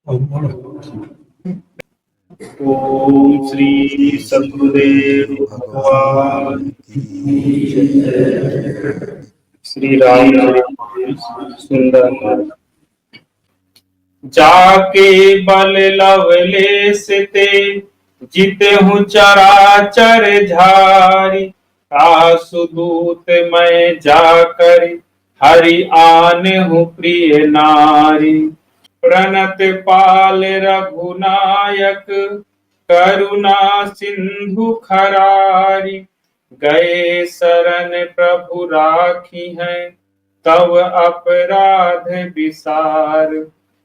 ओम श्री सद्गुरुदेव भगवान की जय। श्री राम सुंदर जाके बल लवलेश ते जितहु चराचर झारी। आसु दूत मैं जाकर हरि आने हूँ प्रिय नारी। प्रणत पाल रघुनायक करुणा सिंधु खरारी। गए शरण प्रभु राखी हैं तब अपराध विसार।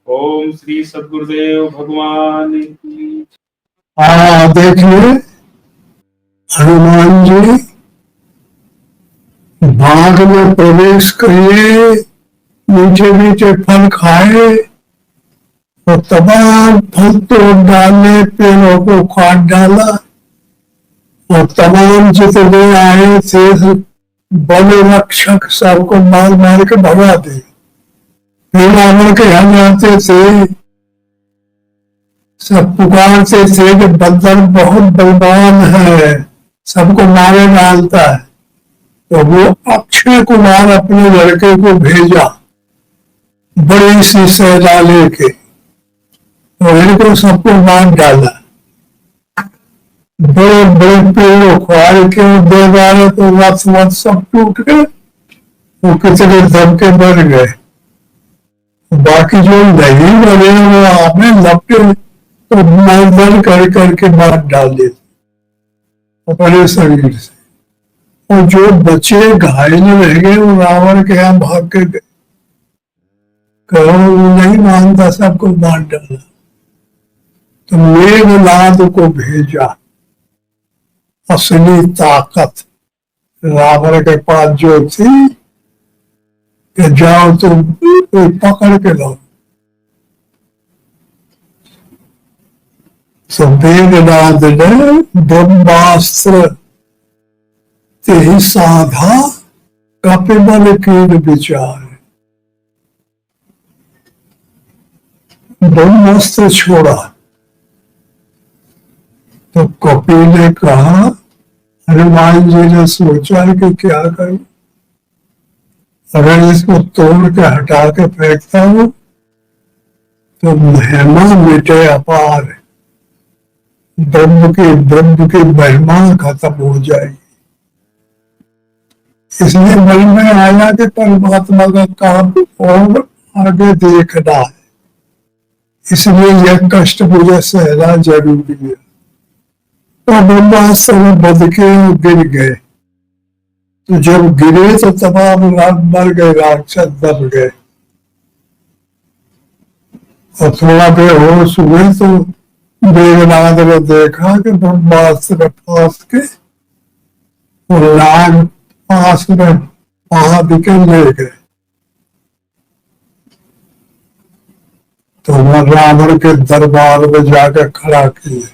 ओम श्री सद्गुरुदेव भगवान की। देखिए हनुमान जी बाग में प्रवेश किए, मीठे मीठे फल खाए और तमाम फल तोड़ डाले, पेड़ों को काट डाला और तमाम जितने आए थे वन रक्षक सबको मार मार के भगा दे। फिर रावण के यहाँ आते थे, सब पुकारते थे कि बंदर बहुत बलवान है, सबको मारे डालता है। तो वो अक्षय कुमार अपने लड़के को भेजा बड़ी सी सेना लेके, तो इनको सबको मार डाला। बड़े बड़े पेड़ उखाड़ के दे डाले तो रथ वथ सब टूट गए, वो कितने दम के मर गए। बाकी जो नहीं मरे वो आपने लपटे तो मर करके मार डाल देते अपने शरीर से, और जो बचे घायल रह गए वो रावण के यहाँ भाग के गए। कहो नहीं मानता, सबको मार डाला। तो मेघनाद को भेजा, असली ताकत रावण के पास जो थी कि जाओ तुम कोई पकड़ के लो। तो मेघनाद ने ब्रह्मास्त्र ते ही साधा कपिबल कीन विचार, ब्रह्मास्त्र छोड़ा। तो कपिल ने कहा, हनुमान जी ने सोचा कि क्या करूं, अगर इसको तोड़ के हटा के फेंकता हूं तो महिमा मिटे अपार, ब्रह्म की महिमा खत्म हो जाएगी। इसलिए मन में आया कि परमात्मा का काम और आगे देखना है, इसलिए यह कष्ट मुझे सहना जरूरी है। तो ब्रह्मास्त्र में बंध के गिर गए। तो जब गिरे तो तमाम मर गए, राक्षस दब गए। और थोड़ा बेहोश हुए तो मेघनाद ने देखा कि ब्रह्मास्त्र फांस के और नाग पास में बांध के ले गए। तो वह रावण के दरबार में जाकर खड़ा किए।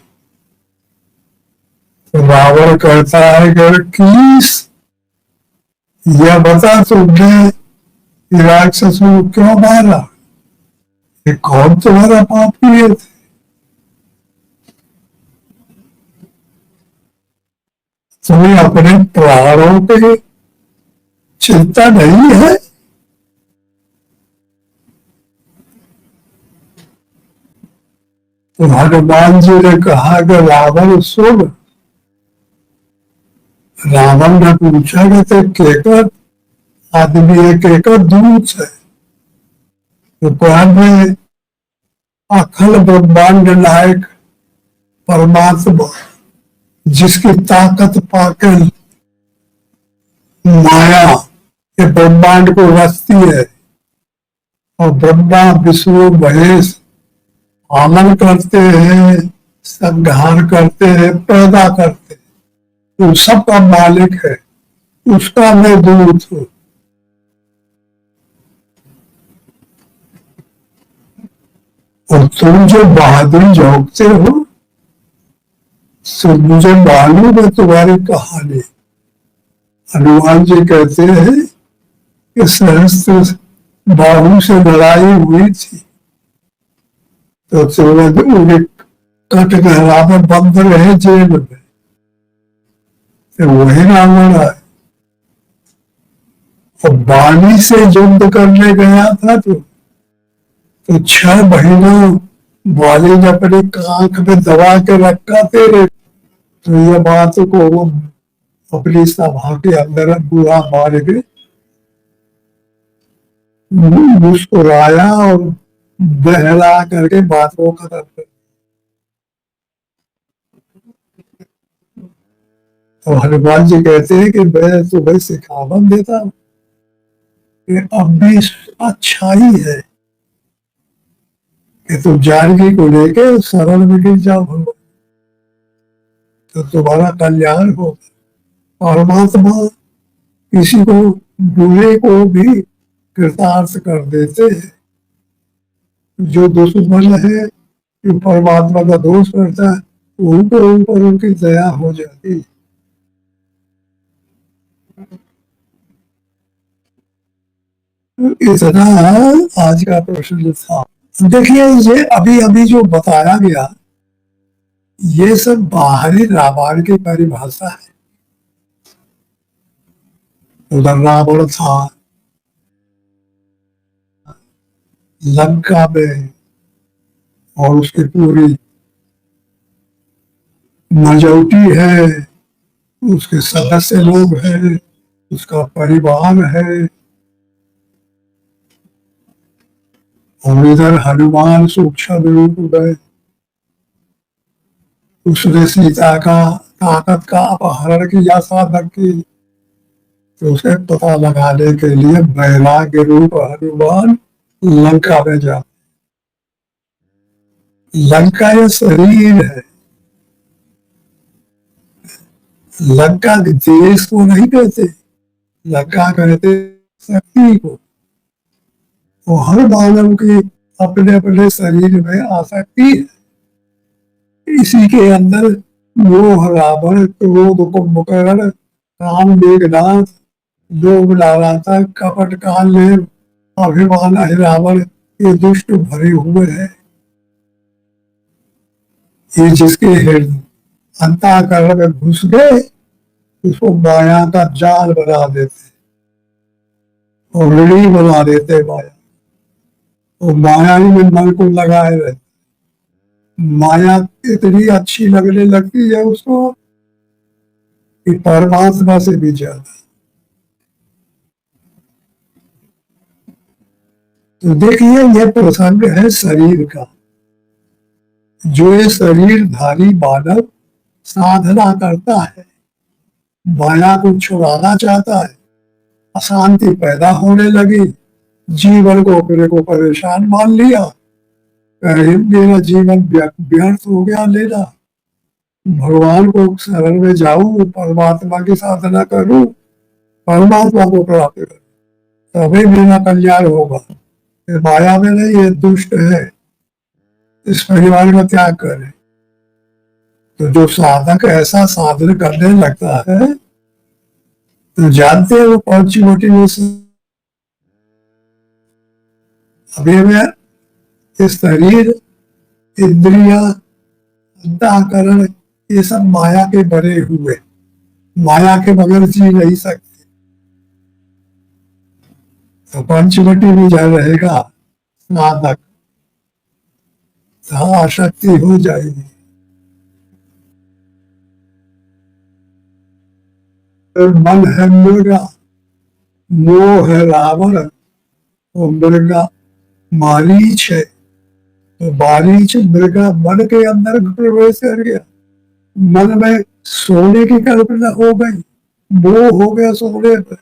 तो रावण कहता है कि यह बता तुमने राक्षस को क्यों मारा, ये कौन तुम्हारा पाप किए थे? तुम्हें अपने प्राणों की चिंता नहीं है? तो हनुमान जी ने कहा कि रावण सुन। रावण ने पूछा कि ते केकर आदमी है, केकर दूत है? तो पुराण में अखिल ब्रह्मांड नायक परमात्मा जिसकी ताकत पाकर माया ये ब्रह्मांड को रचती है, और ब्रह्मा विष्णु महेश आमन करते हैं, संहार करते हैं, पैदा करते हैं, तो सबका मालिक है, उसका मैं दूत हूं। और तुम जो बहादुरी झोंकते हो, तो मुझे मालूम है तुम्हारी कहानी। हनुमान जी कहते हैं कि सहस्त्र बाहु से लड़ाई हुई थी, तो सूरज उन्हें कट गया, रावण बंद रहे जेल में, तो वही रावण है। और वाणी से युद्ध करने गया था तो 6 महीना वाली ने अपनी आंख में दबा के रखा तेरे। तो ये बात को वो अपनी सभा के अंदर बुरा मार के मुस्कुराया और बहला करके बात को खत्म कर। तो हनुमान जी कहते हैं कि मैं तुम्हें सिखावन देता हूं कि अब भी अच्छाई है कि तुम जानकी को लेके शरण में गिर जाओ भगवान, तो तुम्हारा कल्याण होगा। परमात्मा किसी को बुरे को भी कृतार्थ कर देते हैं। जो दुश्मन है, जो परमात्मा का दोष करता है, उनके ऊपर उनकी दया हो जाती है। इतना आज का प्रश्न था। देखिए, ये अभी अभी जो बताया गया, ये सब बाहरी रामायण की परिभाषा है। उधर रावण था लंका में, और उसकी पूरी मजौटी है, उसके सदस्य लोग हैं, उसका परिवार है। और इधर हनुमान सूक्ष्म रूप में उसने सीता का ताकत का अपहरण किया साधक की, तो उसे पता लगाने के लिए वैराग्य रूप हनुमान लंका में जा। लंका ये शरीर है, लंका देश को नहीं कहते, लंका कहते शक्ति को। वो हर मानव की अपने अपने शरीर में आसक्ति है। इसी के अंदर मोह, रावण, क्रोध, कुंभकर्ण, काम, मेघनाथ, लोभ, लालसा, कपट, काल, अभिमान, अहिरावण, ये दुष्ट भरे हुए हैं। ये जिसके हृदय अंतःकरण में घुस गए, उसको माया का जाल बना देते और ऋणी बना देते माया। और माया ही में मन को लगाए रहते। माया इतनी अच्छी लगने लगती है उसको कि परमात्मा से भी ज्यादा। तो देखिए, यह प्रसंग है शरीर का। जो ये शरीरधारी मानव साधना करता है, माया को छुड़ाना चाहता है, अशांति पैदा होने लगी, जीवन को अपने को परेशान मान लिया, मेरा जीवन व्यर्थ हो गया, लेना भगवान को शरण में जाऊं, परमात्मा की साधना करूं, परमात्मा को प्राप्त करूं, तभी मेरा कल्याण होगा। माया में नहीं, ये दुष्ट है, इस परिवार का त्याग करें। तो जो साधक ऐसा साधन करने लगता है, तो जानते हैं वो कौन सी मोटिवेशन। अभी में ये शरीर, इंद्रिया, अंतःकरण, ये सब माया के बने हुए, माया के बगैर जी नहीं सकते। तो पंचवटी में जा रहेगा साधक, तो आसक्ति हो जाएगी। तो मन है मृगा, मोह है रावण, और मृगा मारीच है। तो मारीच मृगा मन के अंदर प्रवेश कर गया, मन में सोने की कल्पना हो गई, मोह हो गया सोने पर।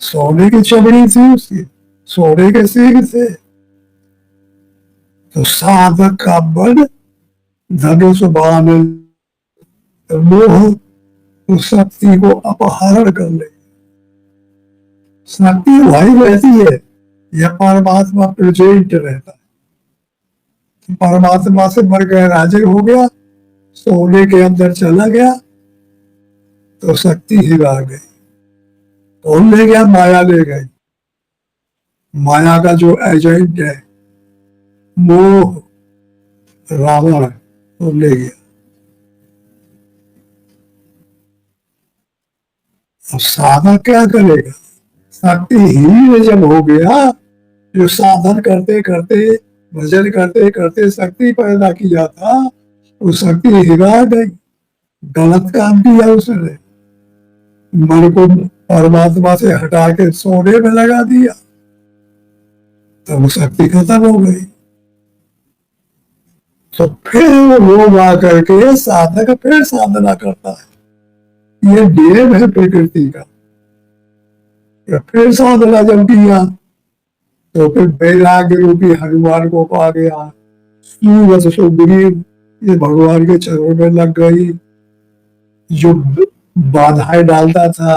सोने की चमड़ी थी उसकी, सोने के सींग थे। तो साधक का मन धनुष बाण, मोह उस शक्ति को अपहरण कर ले। शक्ति वही रहती है, यह परमात्मा प्रेजेंट रहता है। परमात्मा से मर गया, राजे हो गया, सोने के अंदर चला गया, तो शक्ति हिला गई। कौन ले गया? माया ले गई। माया का जो एजेंट है, मोह रावण को ले गया। अब साधक क्या करेगा? शक्तिहीन जब हो गया, जो साधन करते करते भजन करते करते शक्ति पैदा किया था, वो शक्ति हिरा गई, गलत काम किया उसने, मन को परमात्मा से हटा के सोने में लगा दिया, तो वो शक्ति खत्म हो गई। तो फिर वो लोग आकर के साधक फिर साधना करता है। ये नियम है प्रकृति का। या फिर साधना जब किया तो फिर वैराग्य रूपी हनुमान को पा गया। सूरज सुग्रीव ये भगवान के चरणों में लग गई। जो बाधाएं डालता था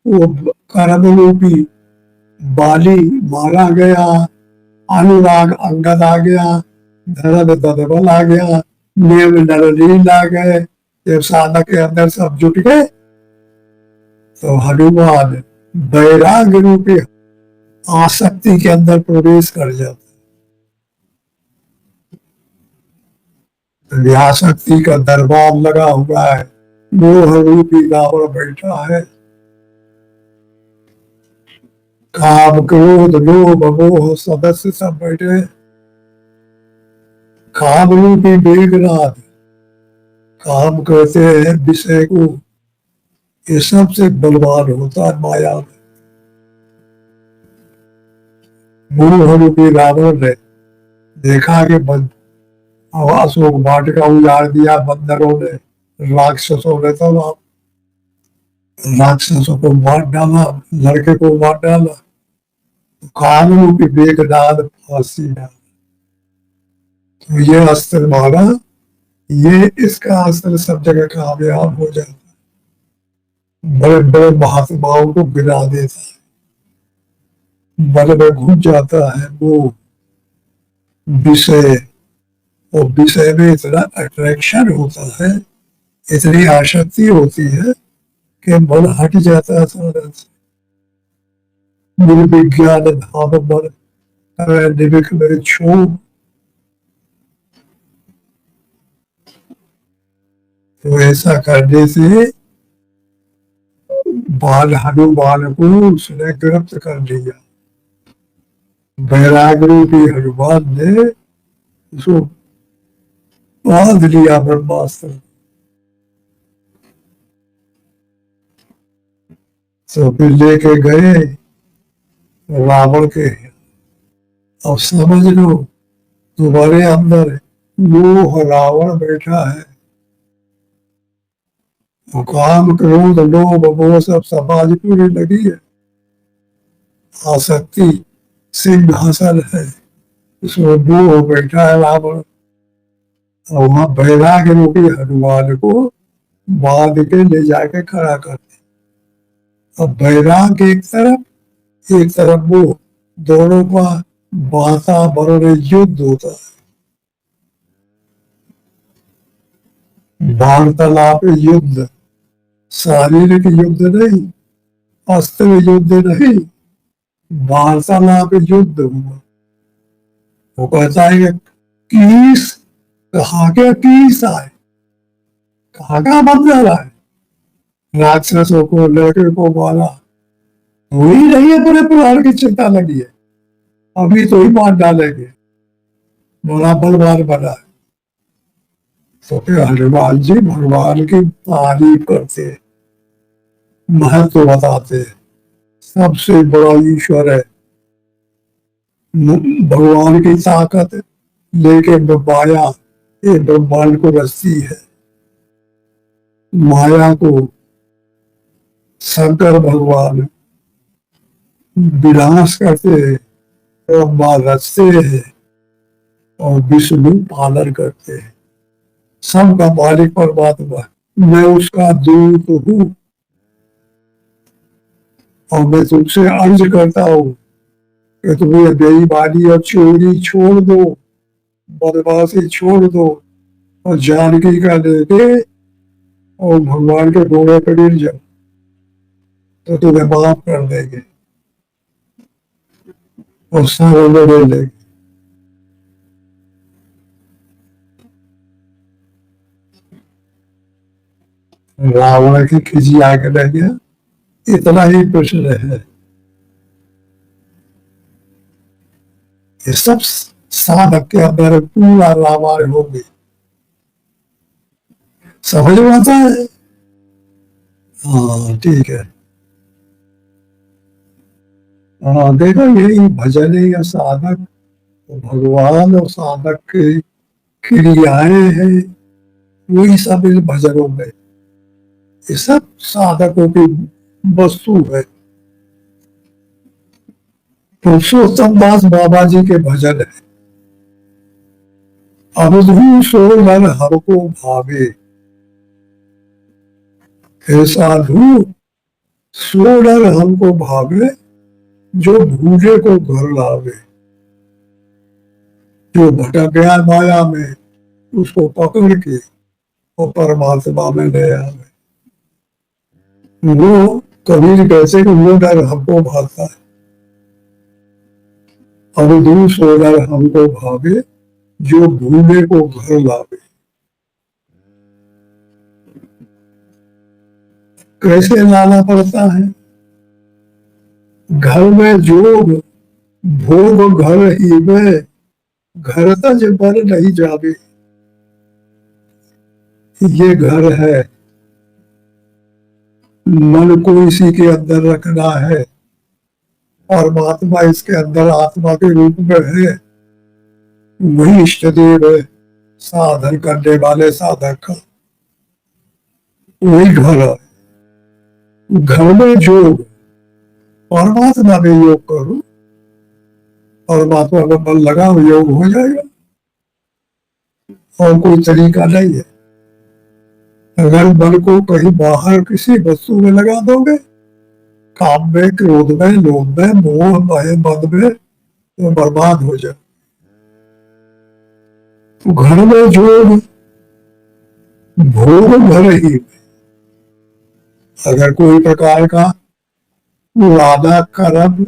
वो कर्म रूपी बाली मारा गया। अनुराग अंगद आ गया। धर्म ददबल आ गया। नियम नरनील आ गए। जब साधक के अंदर सब जुट गए तो हनुमान वैराग्य रूपी आसक्ति के अंदर प्रवेश कर जाता। आसक्ति का दरबार लगा हुआ है। मोह रूपी रावण बैठा है। काम क्रोध लोभ मोह सदस्य सब बैठे। काम रूपी मेघनाद काम करते हैं विषय को। ये सबसे बलवान होता है माया में। मोह रूपी रावण ने देखा कि अशोक वाटिका उजाड़ दिया बंदरों ने, राक्षसों ने, तब आप राक्षसों को मार डाला, लड़के को मार डाला। काम रूपी मेघनाद फांसी डाला। तो ये अस्त्र मारा, ये इसका अस्त्र सब जगह कामयाब हो जाता है। बड़े बड़े महात्माओं को गिरा देता है। मन में घुस जाता है वो विषय, और विषय में इतना अट्रैक्शन होता है, इतनी आसक्ति होती है कि मन हट जाता है सारा से। निर्विज्ञान धाम मन निविक में छो। तो ऐसा करने से बाल हनुमान को उसने गिरफ्त कर लिया। वैराग्य रूपी हनुमान ने उसको बांध लिया ब्रह्मास्त्र। तो फिर लेके गए रावण के। अब समझ लो तुम्हारे अंदर मोह रावण बैठा है। काम क्रोध लोभ मोह सब समाज पूरी लगी है। आसक्ति सिंहासन है, इसमें मोह बैठा है रावण। और वहां वैराग्य रूपी हनुमान को बांध के ले जाके खड़ा करते। अब वैराग्य एक तरफ वो, दोनों का वातावरण युद्ध होता है। वार्तालाप युद्ध, शारीरिक युद्ध नहीं, अस्त्र युद्ध नहीं, वार्तालाप युद्ध हुआ। वो कहता है कि कहा क्या कीस आए, कहा क्या बंदर आए, राक्षसों को लड़के को मारा। वही नहीं है, पूरे पुराण की चिंता लगी है, अभी तो ही मार डालेंगे, बड़ा बलवान बना है। तो फिर हनुमान जी भगवान की तारीफ करते, महत्व बताते, सबसे बड़ा ईश्वर है। भगवान की ताकत लेके माया ये ब्रह्मांड को रचती है। माया को शंकर भगवान विनाश करते हैं, ब्रह्मा रचते हैं और विष्णु पालन करते हैं। सबका मालिक परमात्मा, मैं उसका दूत हूं। और मैं तुमसे अर्ज करता हूं कि तुम्हें बेईमानी और चोरी छोड़ दो, बदमाशी छोड़ दो, और जानकी का लेके और भगवान के घोड़े पर गिर जाओ, तो तुम्हें माफ कर देंगे और सब ले लेंगे। रावण की खिजी आगे रह गया, इतना ही प्रश्न है। ये सब साधक के अंदर पूरा रामायण होगी, समझ में आता है। हाँ ठीक है। हाँ देखो, यही भजन है या साधक, भगवान और साधक की क्रियाएं हैं, वही सब इन भजनों में, ये सब साधकों की वस्तु है। पुरुषोत्तम दास बाबा जी के भजन है, अवधू सो नर हमको भावे, हे साधु सो नर हमको भावे, जो भूले को घर लावे। जो भटक गया माया में, उसको पकड़ के वो परमात्मा में ले आवे। वो कबीर कैसे कि वो डर हमको भाता है, अवधू सो नर हमको भावे, जो भूले को घर लावे। कैसे लाना पड़ता है? घर में जोग भोग घर ही में, घर तज बर नहीं जावे। ये घर है, मन को इसी के अंदर रखना है, परमात्मा इसके अंदर आत्मा के रूप में है, वही इष्ट देव है, साधन करने वाले साधक का वही घर है। घर में योग, परमात्मा में योग करो, परमात्मा में मन लगाओ, योग हो जाएगा, और कोई तरीका नहीं है। अगर मन को कहीं बाहर किसी वस्तु में लगा दोगे, काम में, क्रोध में, लोभ में, मोह में, मद में, तो बर्बाद हो जाए। तो घर में योग भोग घर ही में, अगर कोई प्रकार का राधा कर्म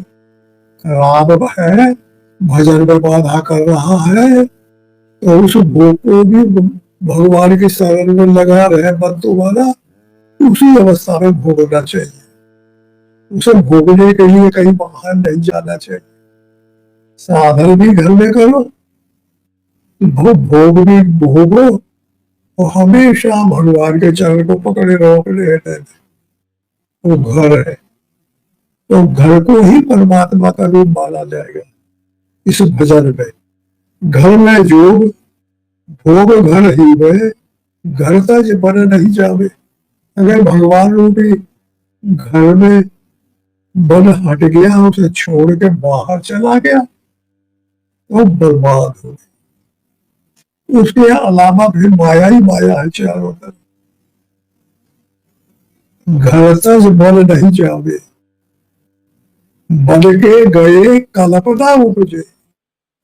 राम है, भजन में बाधा कर रहा है, तो उस भोग को भी भगवान के शरण में लगा रहे मन तुम्हारा, उसी अवस्था में भोगना चाहिए। उसे भोगने के लिए कहीं बाहर नहीं जाना चाहिए। साधन भी घर में करो, भोग भी भोगो, और हमेशा भगवान के चरण को पकड़े रहो, रहने। वो घर है, तो घर को ही परमात्मा का रूप माना जाएगा इस भजन में। घर में जोग भोग घर ही में, घर तज बन नहीं जावे। अगर भगवान रूपी घर में बन हट गया, उसे छोड़ के बाहर चला गया, तो बर्बाद हो गया। उसके अलावा फिर माया ही माया है चारों तरफ। घर तज बन नहीं जावे, बन के गए कल्पना उपजे।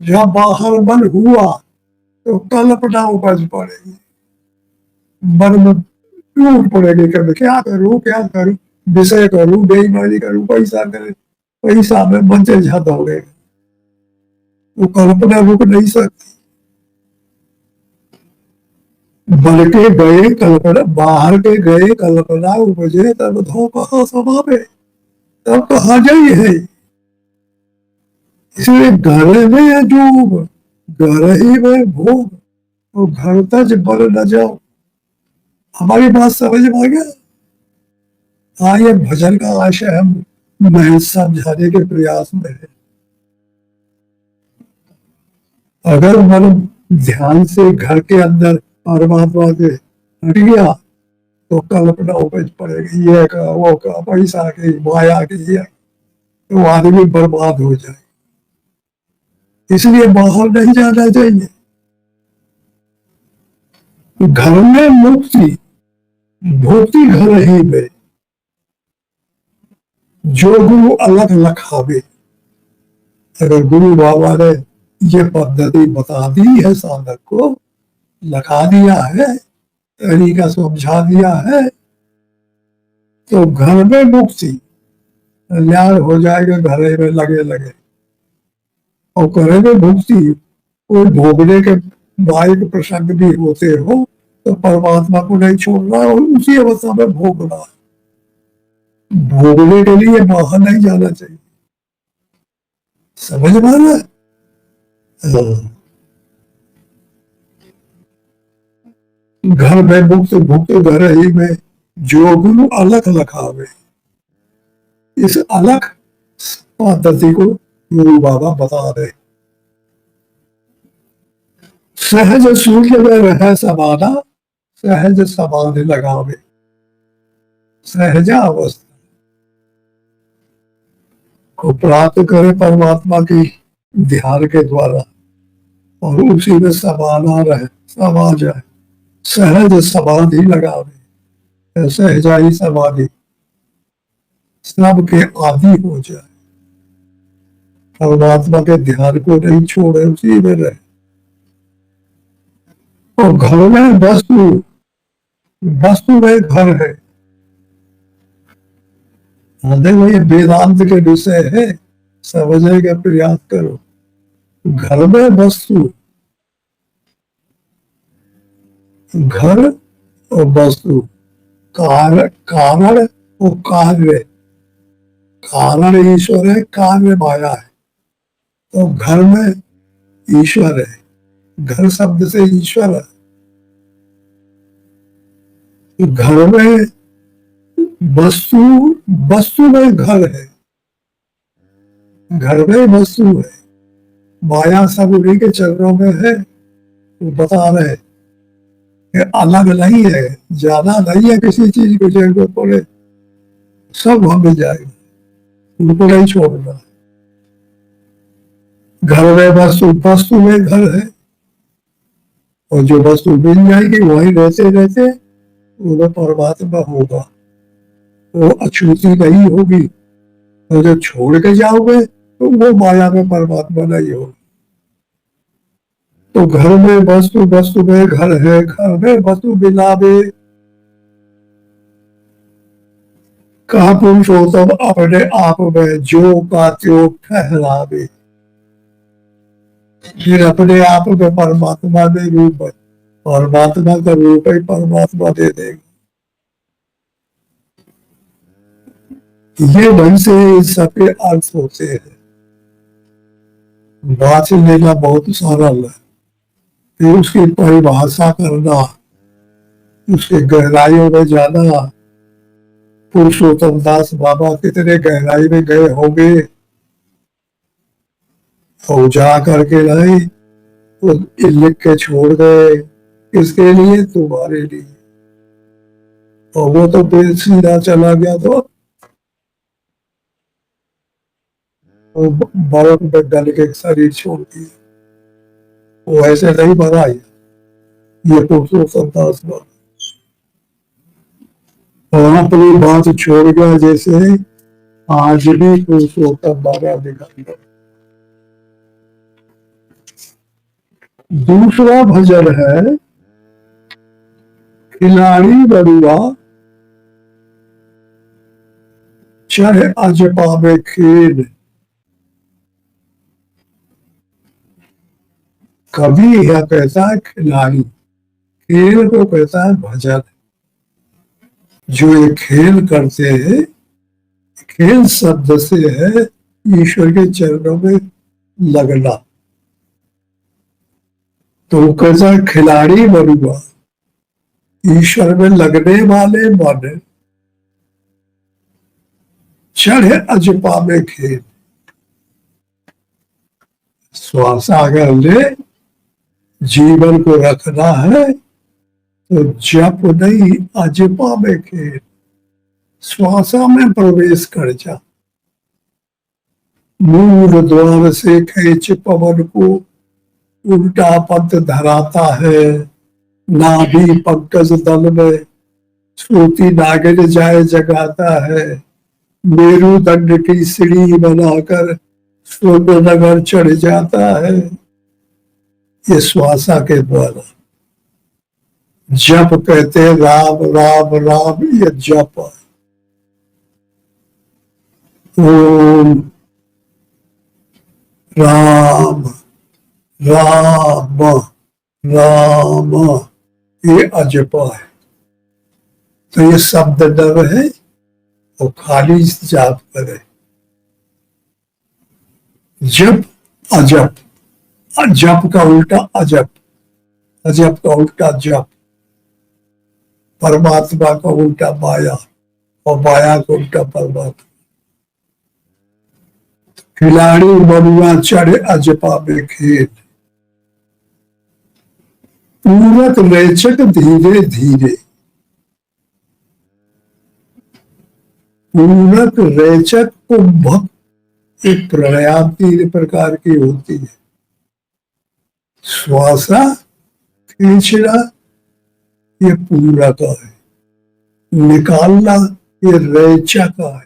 जब बाहर मन हुआ तो कल्पना उपज पड़ेगी, मन में टूट पड़ेगी, कभी क्या करूं क्या करूं, विषय करूं, बेईमानी करूं, पैसा करूं, पैसा में मन से झद हो गए, वो कल्पना रुक नहीं सकती। बन के गए कल्पना, बाहर के गए कल्पना उपजे, तब धो कहा समावे, तब कहा जाइए है। इसलिए घर में जो घर ही में भोग, तो घर तज बन न जाओ। हमारी बात समझ में आ गया? हाँ, ये भजन का आशय हम मैं समझाने के प्रयास में है। अगर मन ध्यान से घर के अंदर परमात्मा के हट गया, तो कल्पना उपज पड़ेगी, ये का वो का, पैसा की माया की, तो आदमी बर्बाद हो जाए। इसलिए बाहर नहीं जाना चाहिए। घर में मुक्ति, भूति घर ही में, जो गुरु अलग लखावे। अगर गुरु बाबा ने ये पद्धति बता दी है, साधक को लखा दिया है, तरीका समझा दिया है, तो घर में मुक्ति, कल्याण हो जाएगा। घरे में लगे लगे और घरे में मुक्ति, कोई भोगने के बाइक प्रसंग भी होते हो, तो परमात्मा को नहीं छोड़ रहा है और उसी अवस्था में भोग रहा है। भोगने के लिए बाहर नहीं जाना चाहिए, समझ में आ रहा है? हाँ। घर में मुक्त भुक्त घर ही में जो गुरु अलग लखावे, इस अलग पद्धति को गुरु बाबा बता रहे। सहज सूर्य में रह समाना, सहज समाधि लगावे, सहजा अवस्था को प्राप्त करे परमात्मा की ध्यान के द्वारा और उसी में समाना रहे, समा जाए, सहज समाधि लगावे, सहजाई समाधि सबके आदि हो जाए, परमात्मा के ध्यान को नहीं छोड़े, उसी में रहे। और घर में वस्तु, वस्तु में घर है। देखो ये वेदांत के विषय है, समझने का प्रयास करो। घर में वस्तु, घर और वस्तु, कारण कारण और कार्य, कारण ईश्वर है, कार्य माया है। तो घर में ईश्वर है, घर शब्द से ईश्वर है। घर में वस्तु, वस्तु में घर है, घर में वस्तु है, माया सब उन्हीं के चरणों में है। तो बता रहे कि अलग नहीं है, ज्यादा नहीं है किसी चीज को, जरूरत पड़े सब हमें जाएगा, उनको नहीं छोड़ना। घर में वस्तु, वस्तु में घर है, और जो वस्तु मिल जाएगी वही रहते रहते वो परमात्मा होगा, वो अछूती नहीं होगी। और जब छोड़ के जाओगे तो वो माया में परमात्मा नहीं होगा। तो घर में वस्तु, वस्तु में घर है, घर में वस्तु मिलावे, कहा पुरुषोत्तम अपने आप में जो का त्यो ठहरावे। फिर अपने आप में परमात्मा में रूप है, परमात्मा का रूप ही परमात्मा दे देगा। ये ढंग से इस सबके अर्थ होते हैं। बात लेना बहुत सरल है, फिर उसकी परिभाषा करना, उसके गहराइयों में जाना। पुरुषोत्तम दास बाबा कितने गहराई में गए होंगे, और जा करके नहीं तो लिख के छोड़ गए, किसके लिए? तुम्हारे लिए। और वो तो बेल सीधा चला गया, तो बर्फ में डल के शरीर छोड़ दिया। वो ऐसे नहीं बना, ये पुरुषोत्तम दास बाबा और अपनी बात छोड़ गया, जैसे आज भी पुरुषोत्तम बाबा दिखाई। दूसरा भजन है खिलाड़ी बड़ुआ चढ़ अजपा में खेल। कवि यह कहता है खिलाड़ी, खेल को कहता है भजन। जो ये खेल करते हैं, खेल शब्द से है ईश्वर के चरणों में लगना। तो कहता है खिलाड़ी बनुआ, ईश्वर में लगने वाले मन चढ़ अजपा में खेल। श्वास अगर ले जीवन को रखना है तो जप नहीं, अजपा में खेल, श्वासा में प्रवेश कर जा। मूल द्वार से खींच पवन को उल्टा पंथ धराता है, नाभि पंकज दल में श्रुति नागिन जाए जगाता है। मेरुदंड की सीढ़ी बनाकर स्वर्ग नगर चढ़ जाता है। ये श्वासा के द्वारा जप कहते राम राम राम, ये जप। ओम राम राम राम, ये अजपा है। तो ये शब्द नव है और खाली जाप करे। जप अजप, जप का उल्टा अजप, अजप का उल्टा जप, परमात्मा का उल्टा माया और माया का उल्टा परमात्मा। खिलाड़ी बनुआ चढ़े अजपा में खेल, पूरक रेचक धीरे धीरे। पूरक रेचक कुंभक एक प्राणायाम 3 प्रकार की होती है। श्वासा खींचना ये पूरक है, निकालना ये रेचक है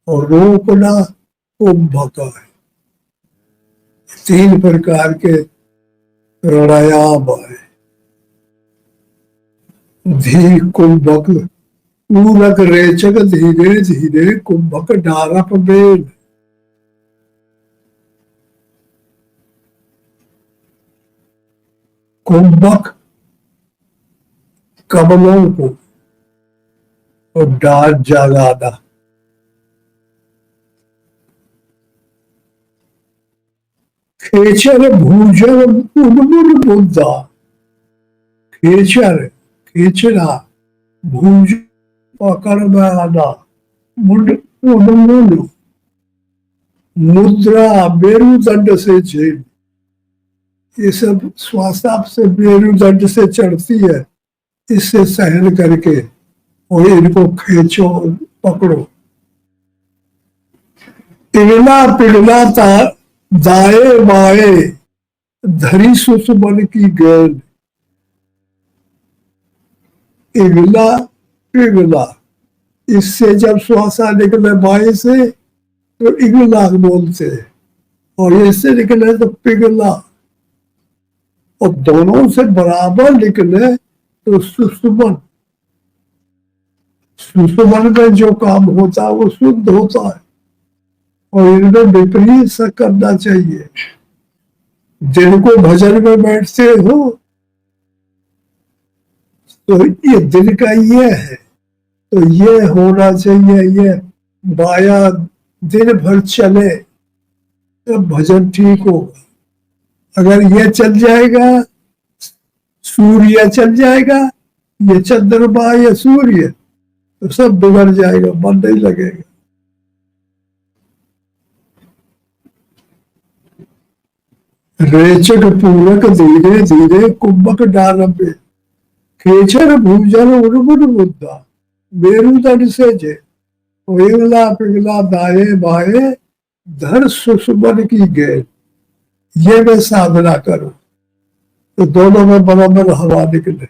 और रोकना कुंभक है। 3 प्रकार के प्राणायाम है। धी कुंभक, पूरक रेचक धीरे धीरे, कुंभक डारप बेल। कुंभक कमलों को और डाल जगाना। खेचर भूजर उन्मुन मुद्दा, खेचर खींचना, भूज पकड़ में आना, मुंड उन्मुन मुद्रा मेरुदंड से झेल। ये सब श्वासाप से मेरुदंड से चढ़ती है, इससे सहन करके और इनको खींचो पकड़ो। पिघला पिघला दाए बाए धरी सुसुमन की गेंद। पिघला पिघला, इससे जब श्वासा निकले बाएं से तो इगला बोलते हैं और इससे निकले तो पिघला, और दोनों से बराबर निकले तो सुसुमन। सुसुमन में जो काम होता है वो शुद्ध होता है और इनमें विपरीत सा करना चाहिए। दिन को भजन में बैठते हो तो ये दिन का ये है, तो ये होना चाहिए। ये बाया दिन भर चले तो भजन ठीक होगा। अगर ये चल जाएगा, सूर्य चल जाएगा, ये चंद्रमा या सूर्य, तो सब बिगड़ जाएगा, मन नहीं लगेगा। रेचक पूरक धीरे धीरे, कुंभक डारंबे। खेचर भूजल उर्मुन मुद्दा, मेरुदंड से जे। पिघला पिघला दाए बाए धर सुसुमन की गेंद। ये मैं साधना करूं तो दोनों में बराबर हवा निकले।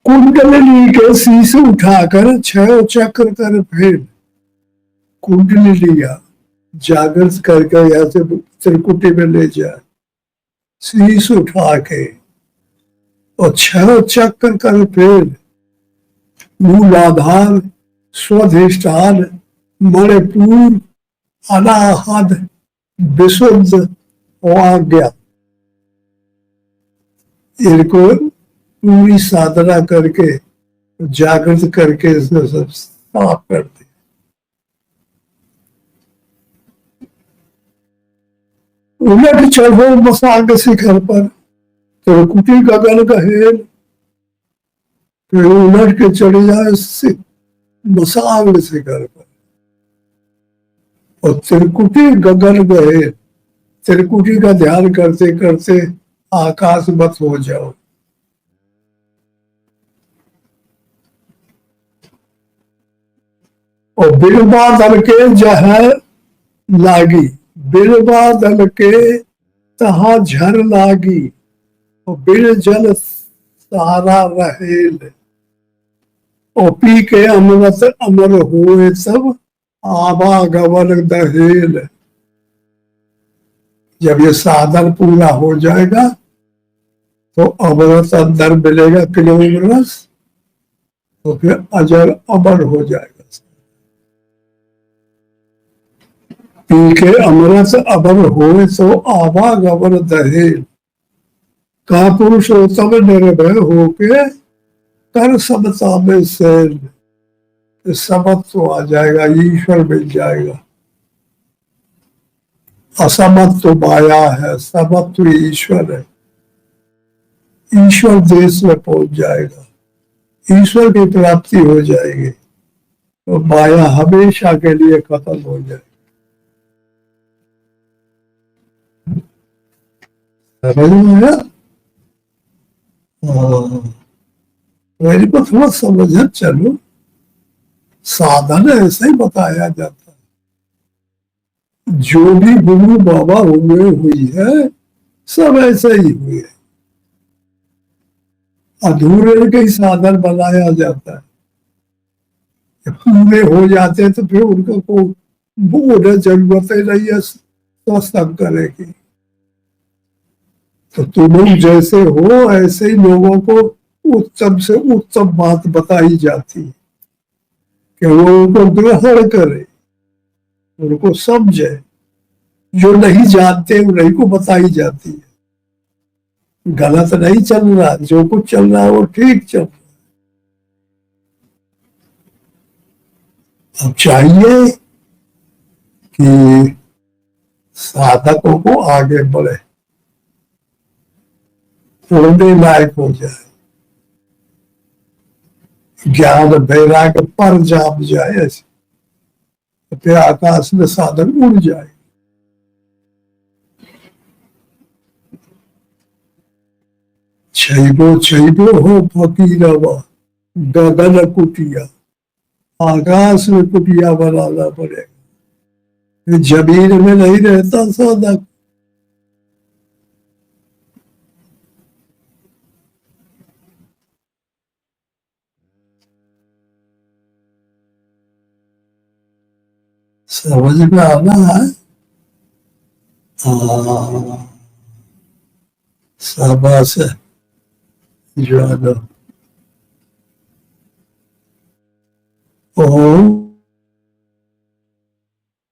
कुंडली के शीश उठाकर 6 चक्र कर फेर। कुंडली लिया, जागृत करके यहाँ से त्रिकुटी में ले जाए, शीश उठा के और 6 चक्र कर फेर। मूलाधार, स्वाधिष्ठान, मणिपुर, अनाहत, विशुद्ध और आज्ञा। इनको पूरी साधना करके जागृत करके इसमें सब साफ करते। उलट चढ़ो मसांग शिखर पर, त्रिकुटी गगन कहेल। फिर उलट के चढ़ जाए मसांग शिखर पर और त्रिकुटी गगन गए। त्रिकुटी का ध्यान करते करते आकाश मत हो जाओ। और बिरबा दल के जहर लागी, बिरबा दल के तहा झर लागी, और बिर जल सारा रहेल। और पी के अमृत अमर हुए सब, आवागमन दहेल। जब ये साधन पूरा हो जाएगा तो अमृत अंदर मिलेगा, किलोमीटर रस, तो फिर अजर अमर हो जाएगा। पी के अमृत अबर होए सो आवागमन दहे, का पुरुषोत्तम निर्भय होके कर समता में सैन, समत्व आ जाएगा, ईश्वर मिल जाएगा। असमत्व माया है, समत्व ईश्वर है। ईश्वर देश में पहुंच जाएगा, ईश्वर की प्राप्ति हो जाएगी, तो माया हमेशा के लिए खत्म हो जाएगी। समझ में आया? मेरे को थोड़ा समझ चलो, साधन ऐसा ही बताया जाता है। जो भी गुरु बाबा हुई है सब ऐसे ही हुए, अधूरे के ही साधन बनाया जाता है। पूरे हो जाते तो फिर उनको को बोले जरूरत ही नहीं है सत्संग करने की। तो तुम लोग जैसे हो ऐसे ही लोगों को उत्तम से उत्तम बात बताई जाती है कि वो उनको ग्रहण करे, उनको समझे। जो नहीं जानते उन्हीं को बताई जाती है। गलत नहीं चल रहा, जो कुछ चल रहा है वो ठीक चल रहा है। अब चाहिए कि साधकों को आगे बढ़े, उड़ने लायक हो जाए, ज्ञान वैराग्य पर जाप जाए, ऐसे तो फिर आकाश में साधन उड़ जाए। छैबो हो फकीरवा गगन कुटिया, आकाश में कुटिया बनाना पड़ेगा, जमीन में नहीं रहता साधक। समझ में आना है? शाबाश है, जानो।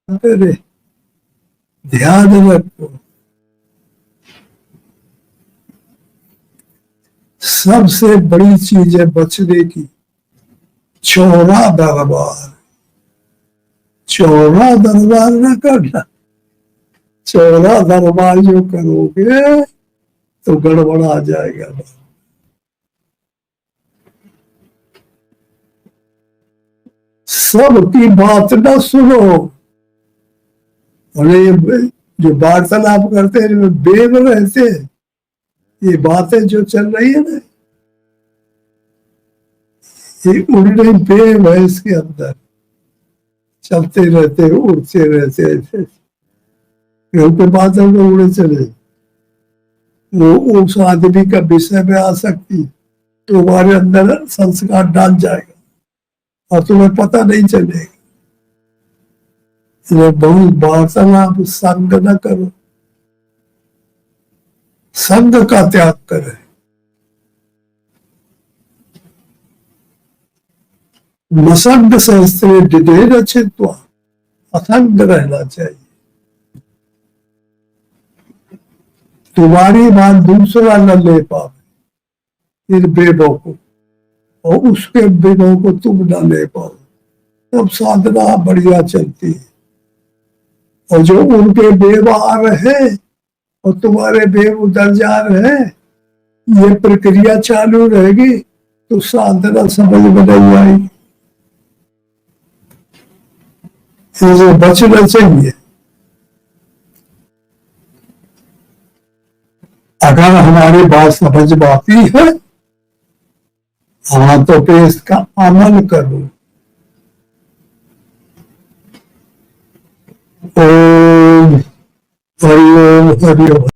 अरे ध्यान रखो, सबसे बड़ी चीज है बचने की चौरा दरबार। चौरा दरबार न करना, चौरा दरबार जो करोगे तो गड़बड़ा जाएगा। सबकी बात न सुनो, और ये जो वार्तालाप करते हैं बेब रहते हैं, ये बातें जो चल रही है ना, ये उड़ने बेब है, इसके अंदर चलते रहते, उड़ते रहते, ऐसे उनके बाद हम लोग उड़े चले। वो उस आदमी का विषय में आ सकती तो हमारे अंदर संस्कार डाल जाएगा और तुम्हें पता नहीं चलेगा। बहुत वार्तालाप संग न करो, संग का त्याग करे। मसंग शास्त्र डिडेर चित्वा, असंग रहना चाहिए। तुम्हारी बात दूसरा न ले पावे इन वेदों को, और उसके वेदों को तुम न ले पाओ, तब साधना बढ़िया चलती है। और जो उनके वेद आ रहे और तुम्हारे वेद उधर जा रहे, ये प्रक्रिया चालू रहेगी तो साधना समझ में नहीं आएगी। इसे बचना चाहिए। अगर हमारी बात समझ में आती है, हाँ, तो फिर इसका अमल करो। ओम हरि ओम हरि ओम।